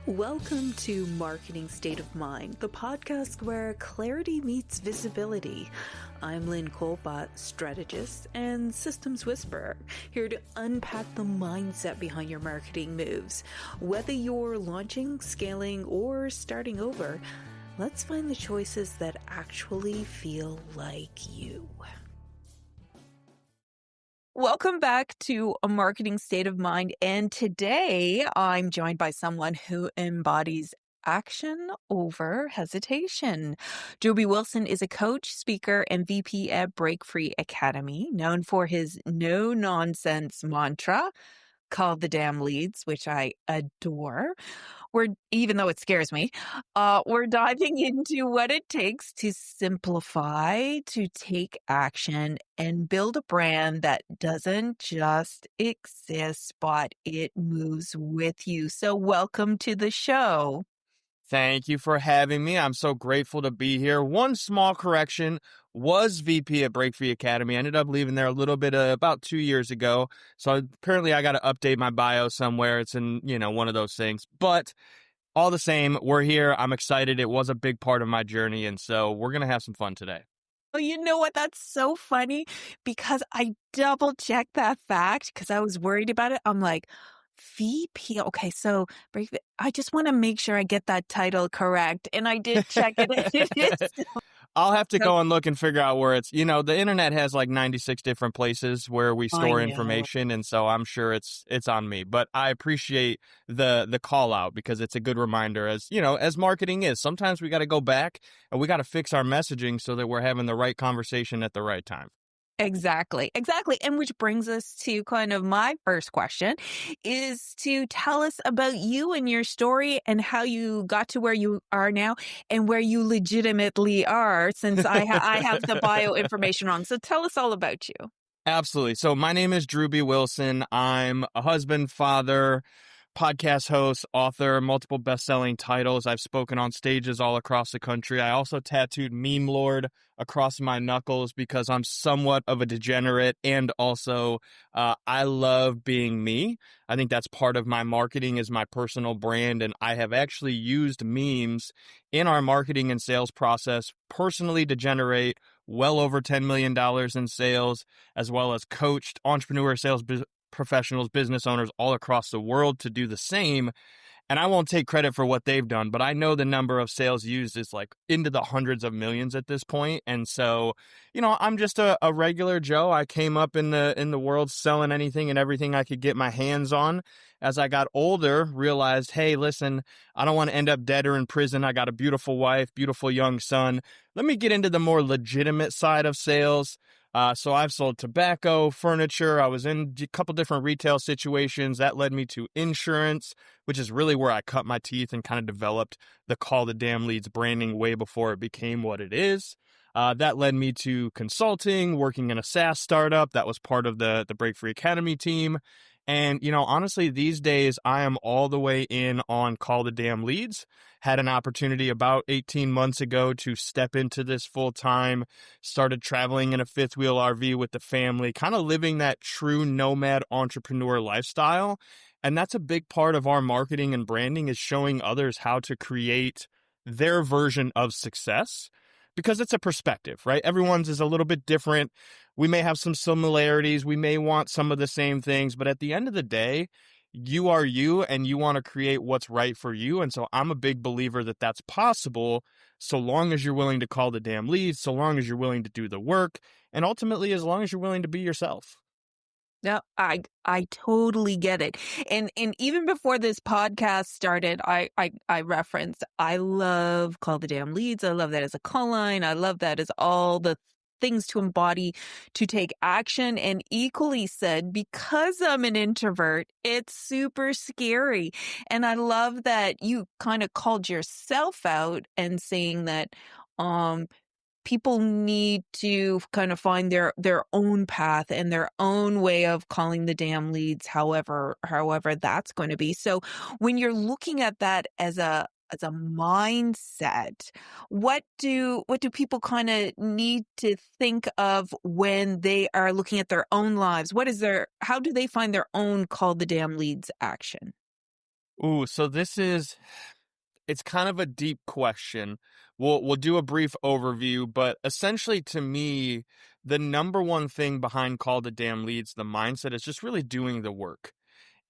Welcome to Marketing State of Mind, the podcast where clarity meets visibility. I'm Lynn, strategist and systems whisperer, here to unpack the mindset behind your marketing moves. Whether you're launching, scaling, or starting over, let's find the choices that actually feel like you. Welcome back to A Marketing State of Mind, and today I'm joined by someone who embodies action over hesitation. Drewbie Wilson is a coach, speaker, and VP at Break Free Academy, known for his no-nonsense mantra, called the damn leads, which I adore. Even though it scares me, we're diving into what it takes to simplify, to take action, and build a brand that doesn't just exist, but it moves with you. So welcome to the show. Thank you for having me. I'm so grateful to be here. One small correction, was VP at Break Free Academy. I ended up leaving there a little bit about 2 years ago. So apparently I got to update my bio somewhere. It's in, one of those things. But all the same, we're here. I'm excited. It was a big part of my journey. And so we're going to have some fun today. Oh, you know what? That's so funny because I double checked that fact because I was worried about it. I'm like, VP. Okay, so I just want to make sure I get that title correct. And I did check it. It is. I'll have to go and look and figure out where it's, the internet has like 96 different places where we store information. And so I'm sure it's on me, but I appreciate the call out because it's a good reminder as marketing is. Sometimes we got to go back and we got to fix our messaging so that we're having the right conversation at the right time. Exactly. And which brings us to kind of my first question is to tell us about you and your story and how you got to where you are now and where you legitimately are, since I have the bio information wrong. So tell us all about you. Absolutely. So my name is Drewbie Wilson. I'm a husband, father, podcast host, author, multiple best-selling titles. I've spoken on stages all across the country. I also tattooed Meme Lord across my knuckles because I'm somewhat of a degenerate, and also I love being me. I think that's part of my marketing, is my personal brand, and I have actually used memes in our marketing and sales process personally to generate well over $10 million in sales, as well as coached entrepreneur sales professionals, business owners all across the world to do the same. And I won't take credit for what they've done, but I know the number of sales used is like into the hundreds of millions at this point. And so, I'm just a regular Joe. I came up in the world selling anything and everything I could get my hands on. As I got older, realized, hey, listen, I don't want to end up dead or in prison. I got a beautiful wife, beautiful young son. Let me get into the more legitimate side of sales. So I've sold tobacco, furniture. I was in a couple different retail situations. That led me to insurance, which is really where I cut my teeth and kind of developed the Call the Damn Leads branding way before it became what it is. That led me to consulting, working in a SaaS startup that was part of the Break Free Academy team. And, honestly, these days I am all the way in on Call the Damn Leads. Had an opportunity about 18 months ago to step into this full time, started traveling in a fifth wheel RV with the family, kind of living that true nomad entrepreneur lifestyle. And that's a big part of our marketing and branding, is showing others how to create their version of success. Because it's a perspective, right? Everyone's is a little bit different. We may have some similarities. We may want some of the same things, but at the end of the day, you are you and you want to create what's right for you. And so I'm a big believer that that's possible, so long as you're willing to call the damn leads, so long as you're willing to do the work, and ultimately as long as you're willing to be yourself. No, I totally get it. And even before this podcast started, I referenced, I love Call the Damn Leads. I love that as a call line. I love that as all the things to embody, to take action. And equally said, because I'm an introvert, it's super scary. And I love that you kind of called yourself out and saying that, people need to kind of find their own path and their own way of calling the damn leads, however that's going to be. So when you're looking at that as a mindset, what do people kind of need to think of when they are looking at their own lives? How do they find their own call the damn leads action? Ooh, so it's kind of a deep question. We'll do a brief overview, but essentially to me, the number one thing behind call to damn leads, the mindset is just really doing the work.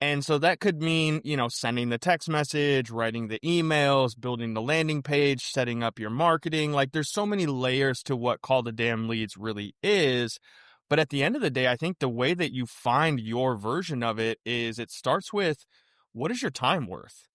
And so that could mean, sending the text message, writing the emails, building the landing page, setting up your marketing. Like there's so many layers to what call to damn leads really is. But at the end of the day, I think the way that you find your version of it is it starts with, what is your time worth?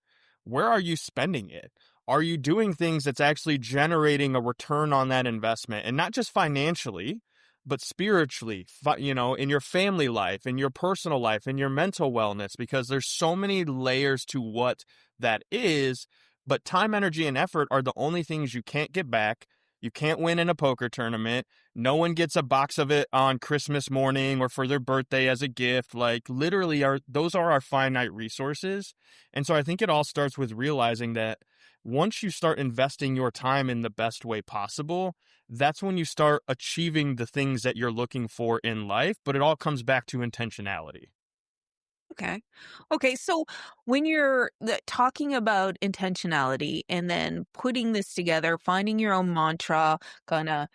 Where are you spending it? Are you doing things that's actually generating a return on that investment? And not just financially, but spiritually, in your family life, in your personal life, in your mental wellness, because there's so many layers to what that is. But time, energy, and effort are the only things you can't get back. You can't win in a poker tournament. No one gets a box of it on Christmas morning or for their birthday as a gift. Like literally those are our finite resources. And so I think it all starts with realizing that once you start investing your time in the best way possible, that's when you start achieving the things that you're looking for in life. But it all comes back to intentionality. Okay. Okay. So when you're talking about intentionality and then putting this together, finding your own mantra, kind of,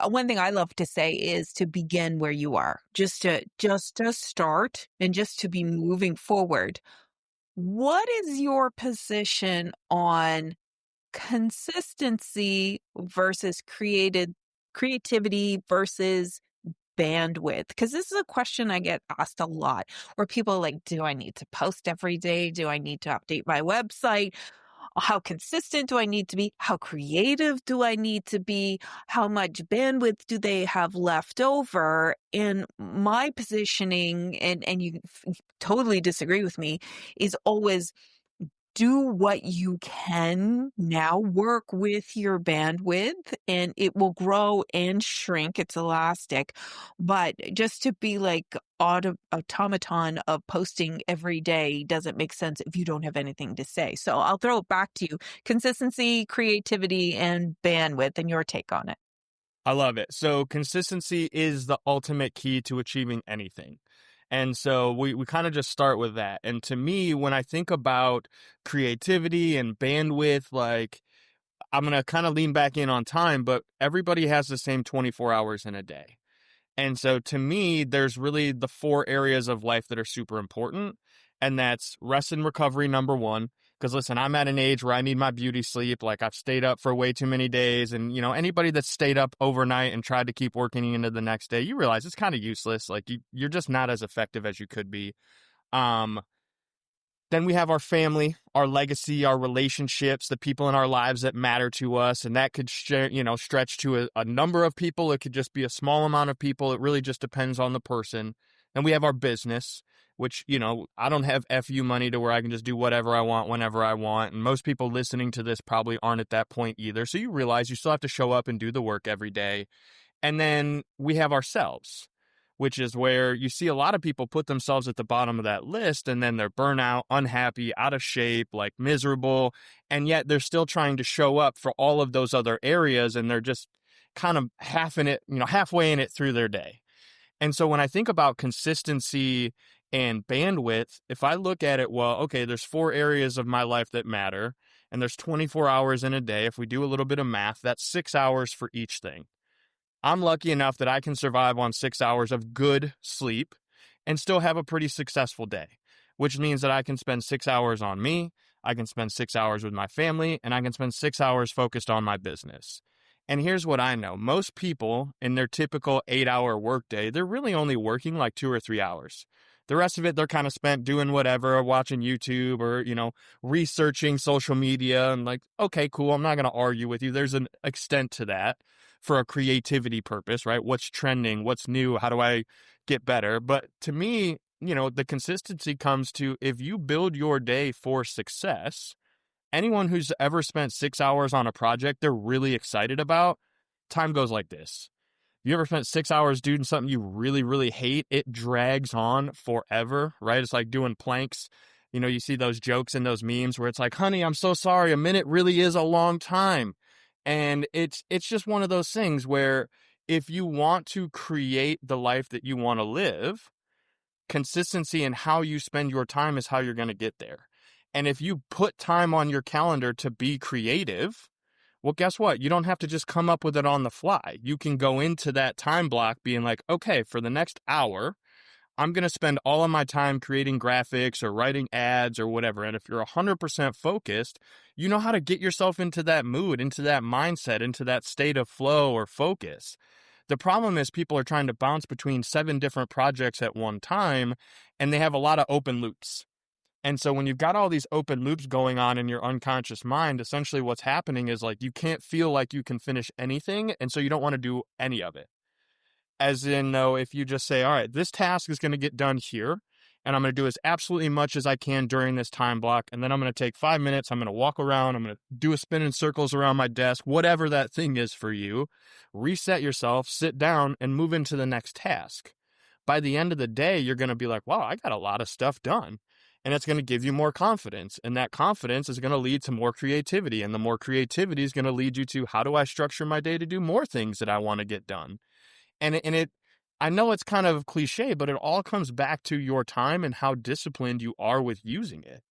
one thing I love to say is to begin where you are, just to start and just to be moving forward. What is your position on consistency versus creativity versus bandwidth? Because this is a question I get asked a lot where people are like, do I need to post every day? Do I need to update my website? How consistent do I need to be? How creative do I need to be? How much bandwidth do they have left over? And my positioning, and you totally disagree with me, is always do what you can now, work with your bandwidth, and it will grow and shrink. It's elastic. But just to be like automaton of posting every day doesn't make sense if you don't have anything to say. So I'll throw it back to you. Consistency, creativity, and bandwidth, and your take on it. I love it. So consistency is the ultimate key to achieving anything. And so we kind of just start with that. And to me, when I think about creativity and bandwidth, like I'm going to kind of lean back in on time, but everybody has the same 24 hours in a day. And so to me, there's really the four areas of life that are super important. And that's rest and recovery, number one. Because listen, I'm at an age where I need my beauty sleep. Like I've stayed up for way too many days. And, anybody that's stayed up overnight and tried to keep working into the next day, you realize it's kind of useless. Like you're just not as effective as you could be. Um, then we have our family, our legacy, our relationships, the people in our lives that matter to us. And that could, stretch to a number of people. It could just be a small amount of people. It really just depends on the person. And we have our business, which, I don't have FU money to where I can just do whatever I want, whenever I want. And most people listening to this probably aren't at that point either. So you realize you still have to show up and do the work every day. And then we have ourselves, which is where you see a lot of people put themselves at the bottom of that list and then they're burnout, unhappy, out of shape, like miserable. And yet they're still trying to show up for all of those other areas. And they're just kind of halfway in it through their day. And so when I think about consistency and bandwidth, if I look at it, well, okay, there's four areas of my life that matter. And there's 24 hours in a day. If we do a little bit of math, that's 6 hours for each thing. I'm lucky enough that I can survive on 6 hours of good sleep and still have a pretty successful day, which means that I can spend 6 hours on me, I can spend 6 hours with my family, and I can spend 6 hours focused on my business. And here's what I know. Most people in their typical 8-hour workday, they're really only working like 2 or 3 hours. The rest of it, they're kind of spent doing whatever, watching YouTube or, researching social media and like, okay, cool. I'm not going to argue with you. There's an extent to that for a creativity purpose, right? What's trending? What's new? How do I get better? But to me, the consistency comes to if you build your day for success, anyone who's ever spent 6 hours on a project they're really excited about, time goes like this. You ever spent 6 hours doing something you really, really hate? It drags on forever, right? It's like doing planks. You see those jokes and those memes where it's like, honey, I'm so sorry. A minute really is a long time. And it's just one of those things where if you want to create the life that you want to live, consistency in how you spend your time is how you're going to get there. And if you put time on your calendar to be creative, well, guess what? You don't have to just come up with it on the fly. You can go into that time block being like, okay, for the next hour, I'm going to spend all of my time creating graphics or writing ads or whatever. And if you're 100% focused, you know how to get yourself into that mood, into that mindset, into that state of flow or focus. The problem is people are trying to bounce between 7 different projects at one time, and they have a lot of open loops. And so when you've got all these open loops going on in your unconscious mind, essentially what's happening is like you can't feel like you can finish anything, and so you don't want to do any of it. As in, though, if you just say, all right, this task is going to get done here, and I'm going to do as absolutely much as I can during this time block, and then I'm going to take 5 minutes, I'm going to walk around, I'm going to do a spin in circles around my desk, whatever that thing is for you, reset yourself, sit down, and move into the next task. By the end of the day, you're going to be like, wow, I got a lot of stuff done. And it's going to give you more confidence. And that confidence is going to lead to more creativity. And the more creativity is going to lead you to, how do I structure my day to do more things that I want to get done? I know it's kind of cliche, but it all comes back to your time and how disciplined you are with using it.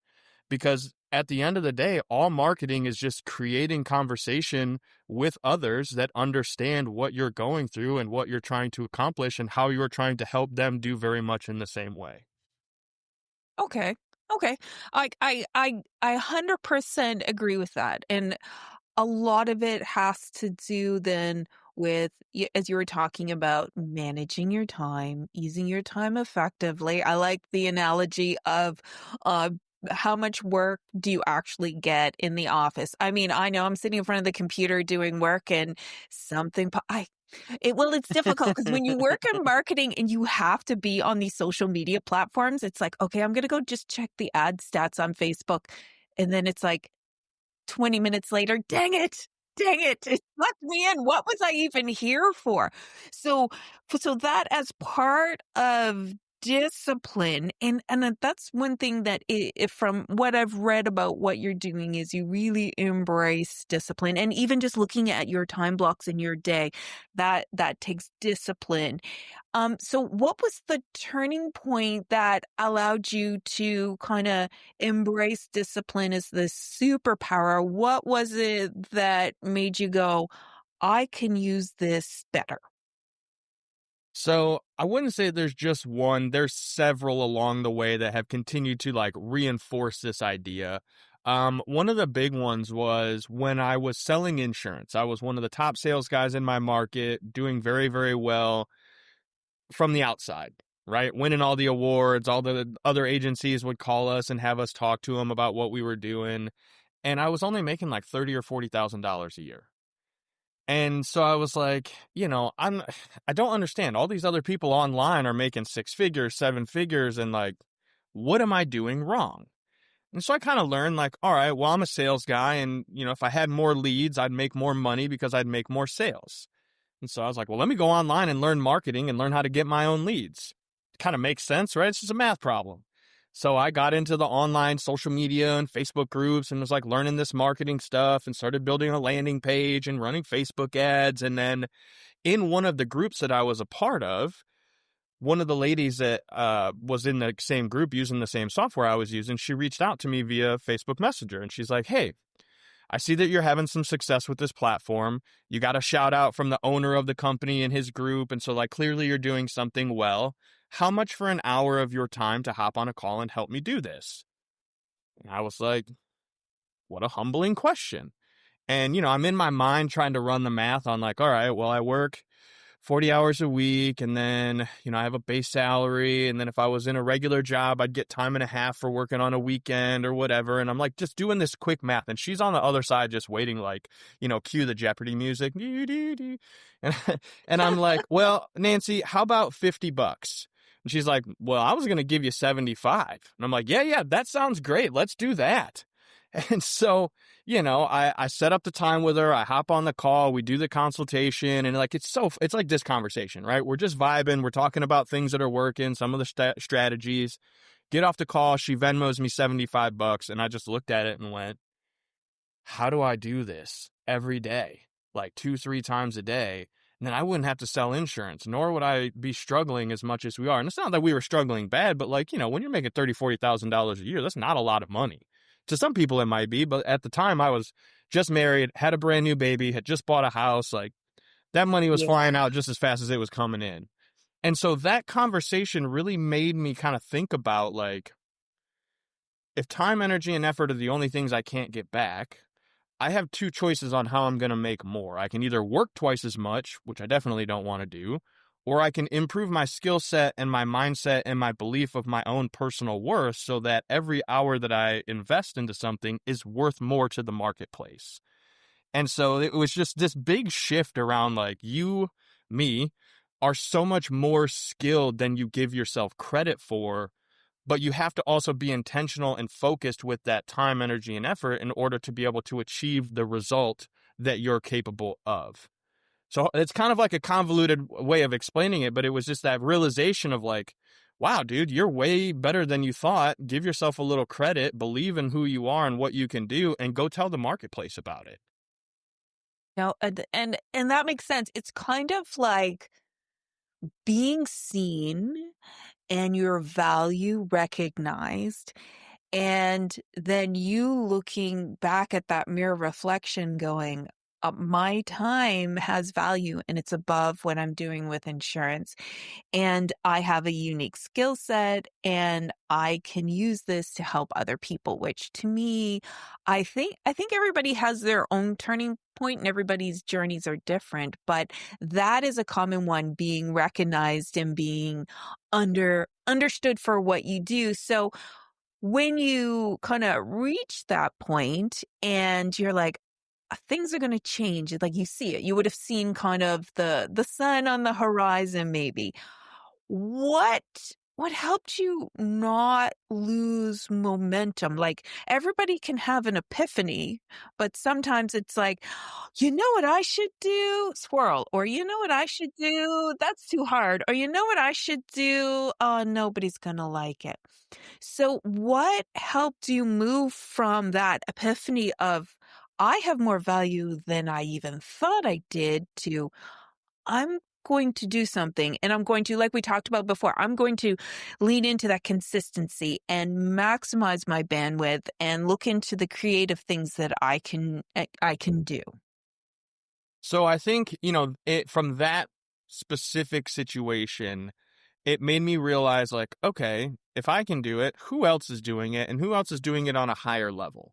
Because at the end of the day, all marketing is just creating conversation with others that understand what you're going through and what you're trying to accomplish and how you're trying to help them do very much in the same way. Okay. Okay. I 100% agree with that. And a lot of it has to do then with, as you were talking about, managing your time, using your time effectively. I like the analogy of uh, how much work do you actually get in the office? I mean, I know I'm sitting in front of the computer doing work and something, well, it's difficult because when you work in marketing and you have to be on these social media platforms, it's like, okay, I'm going to go just check the ad stats on Facebook. And then it's like, 20 minutes later, dang it sucked me in. What was I even here for? So, so that as part of discipline, and that's one thing that if from what I've read about what you're doing is you really embrace discipline, and even just looking at your time blocks in your day, that takes discipline. So what was the turning point that allowed you to kind of embrace discipline as the superpower? What was it that made you go, I can use this better? So I wouldn't say there's just one. There's several along the way that have continued to like reinforce this idea. One of the big ones was when I was selling insurance. I was one of the top sales guys in my market, doing very, very well from the outside, right? Winning all the awards, all the other agencies would call us and have us talk to them about what we were doing. And I was only making like $30,000 or $40,000 a year. And so I was like, I don't understand. All these other people online are making 6 figures, 7 figures, and like, what am I doing wrong? And so I kind of learned like, all right, well, I'm a sales guy, and if I had more leads, I'd make more money because I'd make more sales. And so I was like, well, let me go online and learn marketing and learn how to get my own leads. It kind of makes sense, right? It's just a math problem. So I got into the online social media and Facebook groups and was like learning this marketing stuff and started building a landing page and running Facebook ads. And then in one of the groups that I was a part of, one of the ladies that was in the same group using the same software I was using, she reached out to me via Facebook Messenger. And she's like, hey, I see that you're having some success with this platform. You got a shout out from the owner of the company in his group. And so like clearly you're doing something well. How much for an hour of your time to hop on a call and help me do this? And I was like, what a humbling question. And, I'm in my mind trying to run the math on like, all right, well, I work 40 hours a week, and then, I have a base salary, and then if I was in a regular job, I'd get time and a half for working on a weekend or whatever, and I'm like just doing this quick math, and she's on the other side just waiting like, cue the Jeopardy music, and, and I'm like, well, Nancy, how about $50? And she's like, well, I was going to give you 75. And I'm like, yeah, that sounds great. Let's do that. And so, I set up the time with her. I hop on the call. We do the consultation. And like, it's like this conversation, right? We're just vibing. We're talking about things that are working, some of the strategies. Get off the call. She Venmos me $75. And I just looked at it and went, how do I do this every day? Like 2-3 times a day. And then I wouldn't have to sell insurance, nor would I be struggling as much as we are. And it's not that we were struggling bad, but like, when you're making $30,000, $40,000 a year, that's not a lot of money. To some people it might be, but at the time I was just married, had a brand new baby, had just bought a house. Like that money was Yeah. flying out just as fast as it was coming in. And so that conversation really made me kind of think about like, if time, energy, and effort are the only things I can't get back, I have two choices on how I'm going to make more. I can either work twice as much, which I definitely don't want to do, or I can improve my skill set and my mindset and my belief of my own personal worth so that every hour that I invest into something is worth more to the marketplace. And so it was just this big shift around like you, me, are so much more skilled than you give yourself credit for, but you have to also be intentional and focused with that time, energy, and effort in order to be able to achieve the result that you're capable of. So it's kind of like a convoluted way of explaining it, but it was just that realization of like, wow, dude, you're way better than you thought. Give yourself a little credit, believe in who you are and what you can do, and go tell the marketplace about it. No, and that makes sense. It's kind of like being seen and your value recognized, and then you looking back at that mirror reflection going, my time has value and it's above what I'm doing with insurance. And I have a unique skill set and I can use this to help other people, which to me, I think everybody has their own turning point and everybody's journeys are different, but that is a common one, being recognized and being understood for what you do. So when you kind of reach that point and you're like, things are going to change, like you see it, you would have seen kind of the sun on the horizon maybe. What what helped you not lose momentum? Like everybody can have an epiphany, but sometimes it's like, you know what I should do? Swirl. Or you know what I should do? That's too hard. Or you know what I should do? Oh, nobody's gonna like it. So what helped you move from that epiphany of I have more value than I even thought I did to I'm going to do something and I'm going to, like we talked about before, I'm going to lean into that consistency and maximize my bandwidth and look into the creative things that I can do. So I think, from that specific situation, it made me realize like, okay, if I can do it, who else is doing it and who else is doing it on a higher level?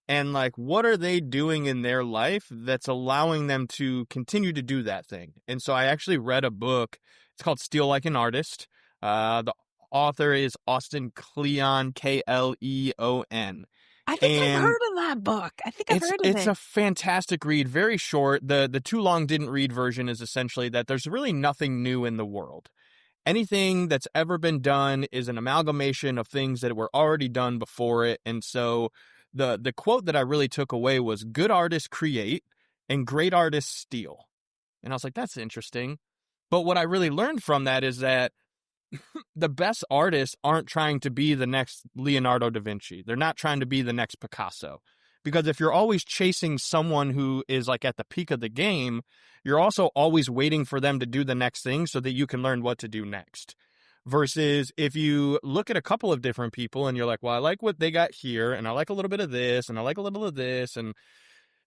And like, what are they doing in their life that's allowing them to continue to do that thing? And so I actually read a book. It's called Steal Like an Artist. The author is Austin Kleon, Kleon. I think I've And heard of that book. I think I've it's heard of it's it. a fantastic read, very short. The too long didn't read version is essentially that there's really nothing new in the world. Anything that's ever been done is an amalgamation of things that were already done before it. And so the quote that I really took away was good artists create and great artists steal. And I was like, that's interesting. But what I really learned from that is that the best artists aren't trying to be the next Leonardo da Vinci. They're not trying to be the next Picasso. Because if you're always chasing someone who is like at the peak of the game, you're also always waiting for them to do the next thing so that you can learn what to do next. Versus if you look at a couple of different people and you're like, well, I like what they got here, and I like a little bit of this, and I like a little of this, and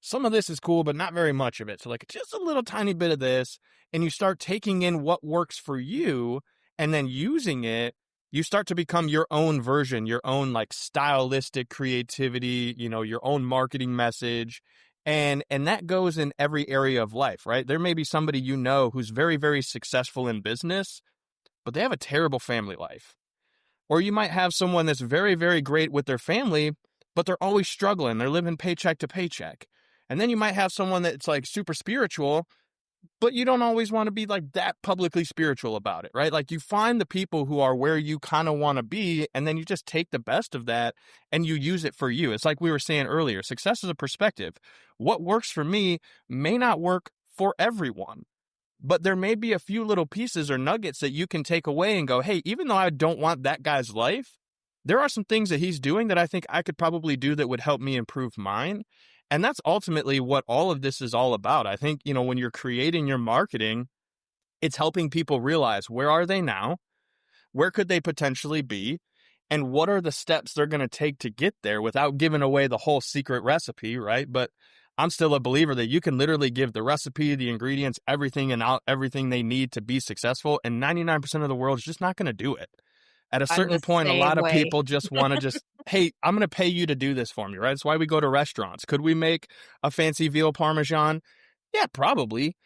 some of this is cool, but not very much of it. So like just a little tiny bit of this, and you start taking in what works for you and then using it, you start to become your own version, your own like stylistic creativity, your own marketing message. And that goes in every area of life, right? There may be somebody who's very, very successful in business, but they have a terrible family life. Or you might have someone that's very, very great with their family, but they're always struggling. They're living paycheck to paycheck. And then you might have someone that's like super spiritual, but you don't always want to be like that publicly spiritual about it, right? Like you find the people who are where you kind of want to be, and then you just take the best of that and you use it for you. It's like we were saying earlier, success is a perspective. What works for me may not work for everyone. But there may be a few little pieces or nuggets that you can take away and go, hey, even though I don't want that guy's life, there are some things that he's doing that I think I could probably do that would help me improve mine. And that's ultimately what all of this is all about. I think, when you're creating your marketing, it's helping people realize where are they now? Where could they potentially be? and what are the steps they're going to take to get there without giving away the whole secret recipe, right? But I'm still a believer that you can literally give the recipe, the ingredients, everything and out everything they need to be successful, and 99% of the world is just not going to do it. At a I'm certain the point, a same lot of way. people just want to just, hey, I'm going to pay you to do this for me, right? That's why we go to restaurants. Could we make a fancy veal parmesan? Yeah, probably.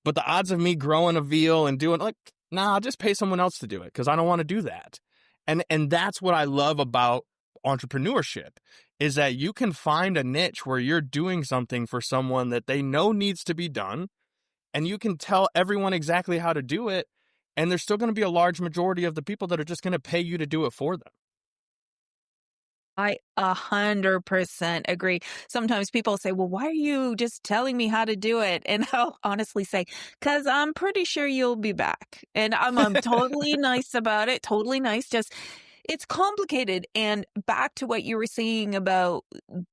But the odds of me growing a veal and doing like, nah, I'll just pay someone else to do it because I don't want to do that. And that's what I love about entrepreneurship is that you can find a niche where you're doing something for someone that they know needs to be done, and you can tell everyone exactly how to do it, and there's still going to be a large majority of the people that are just going to pay you to do it for them. I 100% agree. Sometimes people say, well, why are you just telling me how to do it? And I'll honestly say, because I'm pretty sure you'll be back. And I'm totally nice about it. Totally nice. Just, it's complicated. And back to what you were saying about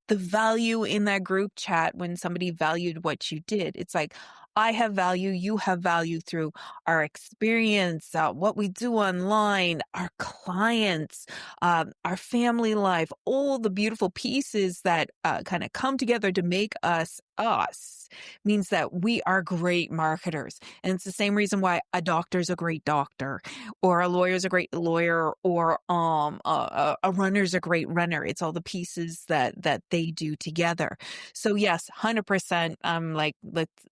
the value in that group chat when somebody valued what you did. It's like, I have value, you have value through our experience, what we do online, our clients, our family life, all the beautiful pieces that kind of come together to make us us means that we are great marketers. And it's the same reason why a doctor's a great doctor, or a lawyer's a great lawyer, or a runner's a great runner. It's all the pieces that they do together. So yes, 100%. I'm like,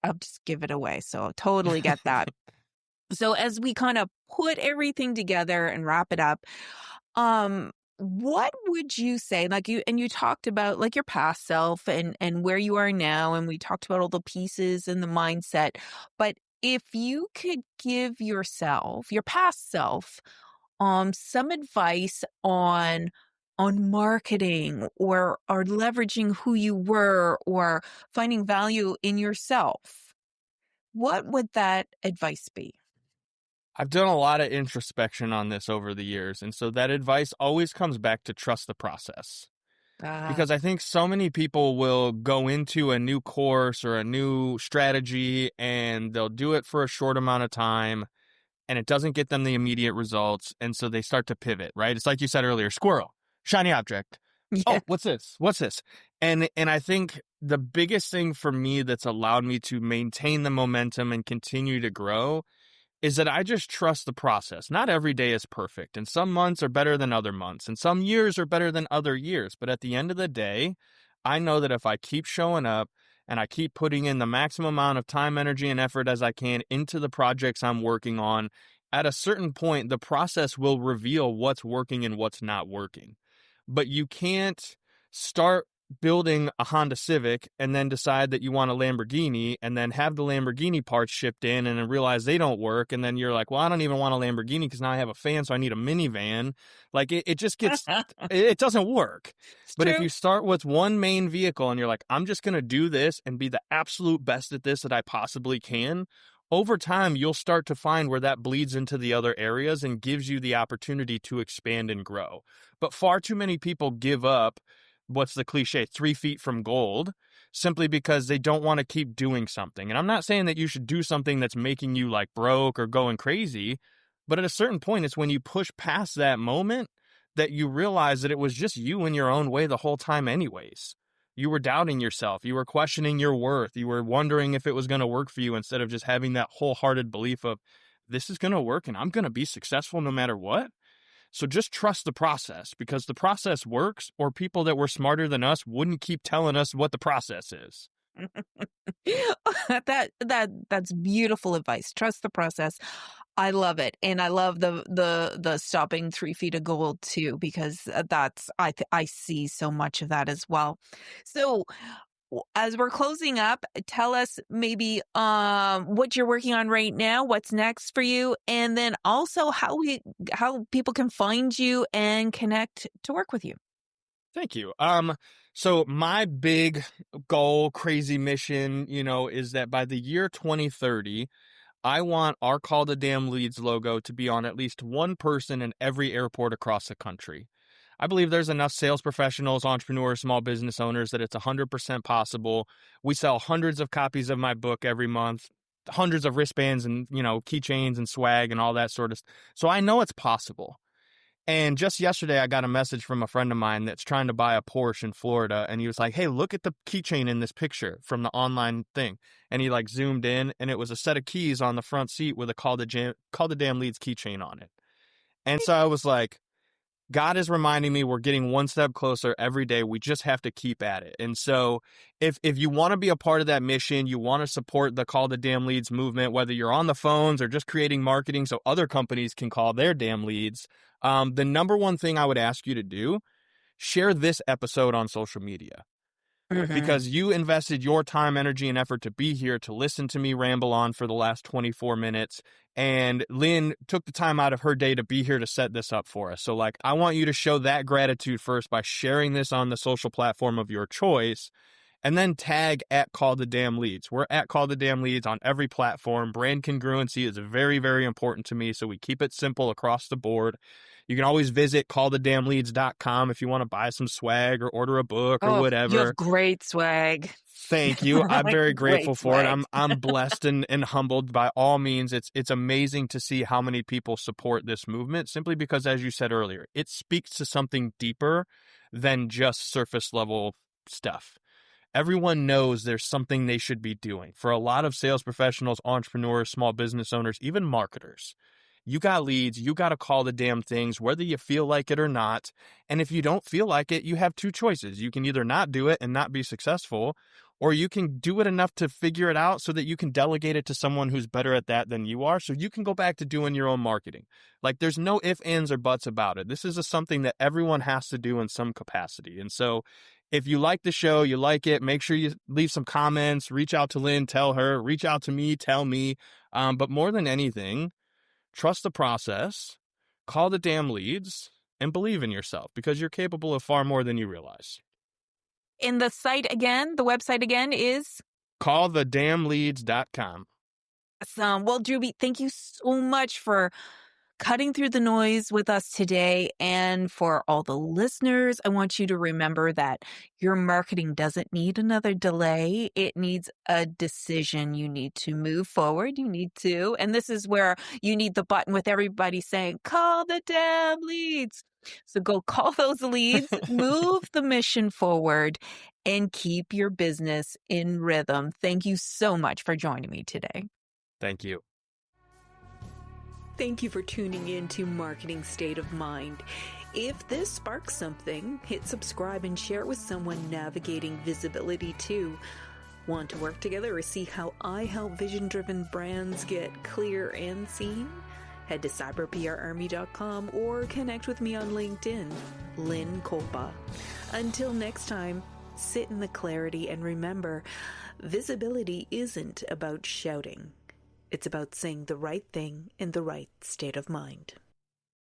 I'll just give it away. So totally get that. So as we kind of put everything together and wrap it up, what would you say, like you talked about like your past self and where you are now, and we talked about all the pieces and the mindset, but if you could give yourself, your past self, some advice on marketing or leveraging who you were or finding value in yourself, what would that advice be? I've done a lot of introspection on this over the years, and so that advice always comes back to trust the process. Ah, Because I think so many people will go into a new course or a new strategy and they'll do it for a short amount of time and it doesn't get them the immediate results. And so they start to pivot, right? It's like you said earlier, squirrel, shiny object. yeah. Oh, what's this? What's this? And I think the biggest thing for me that's allowed me to maintain the momentum and continue to grow is that I just trust the process. Not every day is perfect, and some months are better than other months, and some years are better than other years. But at the end of the day, I know that if I keep showing up and I keep putting in the maximum amount of time, energy, and effort as I can into the projects I'm working on, at a certain point, the process will reveal what's working and what's not working. But you can't start building a Honda Civic and then decide that you want a Lamborghini and then have the Lamborghini parts shipped in and then realize they don't work. And then you're like, well, I don't even want a Lamborghini because now I have a fan, so I need a minivan. Like it just gets, it doesn't work. It's But if true. you start with one main vehicle and you're like, I'm just going to do this and be the absolute best at this that I possibly can, over time, you'll start to find where that bleeds into the other areas and gives you the opportunity to expand and grow. But far too many people give up, what's the cliche, 3 feet from gold, simply because they don't want to keep doing something. And I'm not saying that you should do something that's making you like broke or going crazy, but at a certain point, it's when you push past that moment that you realize that it was just you in your own way the whole time anyways. You were doubting yourself. You were questioning your worth. You were wondering if it was going to work for you instead of just having that wholehearted belief of this is going to work and I'm going to be successful no matter what. So just trust the process because the process works, or people that were smarter than us wouldn't keep telling us what the process is. That's beautiful advice. Trust the process. I love it, and I love the stopping 3 feet of gold too, because that's I see so much of that as well. So as we're closing up, tell us maybe what you're working on right now, what's next for you, and then also how people can find you and connect to work with you. Thank you. So my big goal, crazy mission, is that by the year 2030, I want our Call the Damn Leads logo to be on at least one person in every airport across the country. I believe there's enough sales professionals, entrepreneurs, small business owners that it's 100% possible. We sell hundreds of copies of my book every month, hundreds of wristbands and, keychains and swag and all that sort of stuff. So I know it's possible. And just yesterday, I got a message from a friend of mine that's trying to buy a Porsche in Florida. And he was like, hey, look at the keychain in this picture from the online thing. And he like zoomed in, and it was a set of keys on the front seat with a call the damn leads keychain on it. And so I was like, God is reminding me we're getting one step closer every day. We just have to keep at it. And so if you want to be a part of that mission, you want to support the Call the Damn Leads movement, whether you're on the phones or just creating marketing so other companies can call their damn leads, the number one thing I would ask you to do, share this episode on social media. Because you invested your time, energy, and effort to be here to listen to me ramble on for the last 24 minutes. And Lynn took the time out of her day to be here to set this up for us. So, like, I want you to show that gratitude first by sharing this on the social platform of your choice, and then tag at Call the Damn Leads. We're at Call the Damn Leads on every platform. Brand congruency is very, very important to me, so we keep it simple across the board. You can always visit callthedamnleads.com if you want to buy some swag or order a book or Oh, you whatever. have great swag. Thank you. I'm very grateful Great for it. swag. I'm blessed and humbled by all means. It's amazing to see how many people support this movement simply because, as you said earlier, it speaks to something deeper than just surface level stuff. Everyone knows there's something they should be doing. For a lot of sales professionals, entrepreneurs, small business owners, even marketers, you got leads, you got to call the damn things, whether you feel like it or not. And if you don't feel like it, you have two choices. You can either not do it and not be successful, or you can do it enough to figure it out so that you can delegate it to someone who's better at that than you are, so you can go back to doing your own marketing. Like, there's no ifs, ands, or buts about it. This is something that everyone has to do in some capacity. And so if you like the show, you like it, make sure you leave some comments, reach out to Lynn, tell her, reach out to me, tell me. But more than anything, trust the process, call the damn leads, and believe in yourself, because you're capable of far more than you realize. And the website again is? Callthedamnleads.com. Awesome. Well, Drewbie, thank you so much for cutting through the noise with us today. And for all the listeners, I want you to remember that your marketing doesn't need another delay. It needs a decision. You need to move forward. You need to. And this is where you need the button with everybody saying, call the damn leads. So go call those leads, move the mission forward, and keep your business in rhythm. Thank you so much for joining me today. Thank you. Thank you for tuning in to Marketing State of Mind. If this sparks something, hit subscribe and share it with someone navigating visibility too. Want to work together or see how I help vision-driven brands get clear and seen? Head to cyberprarmy.com or connect with me on LinkedIn, Lynn Kolpa. Until next time, sit in the clarity and remember, visibility isn't about shouting. It's about saying the right thing in the right state of mind.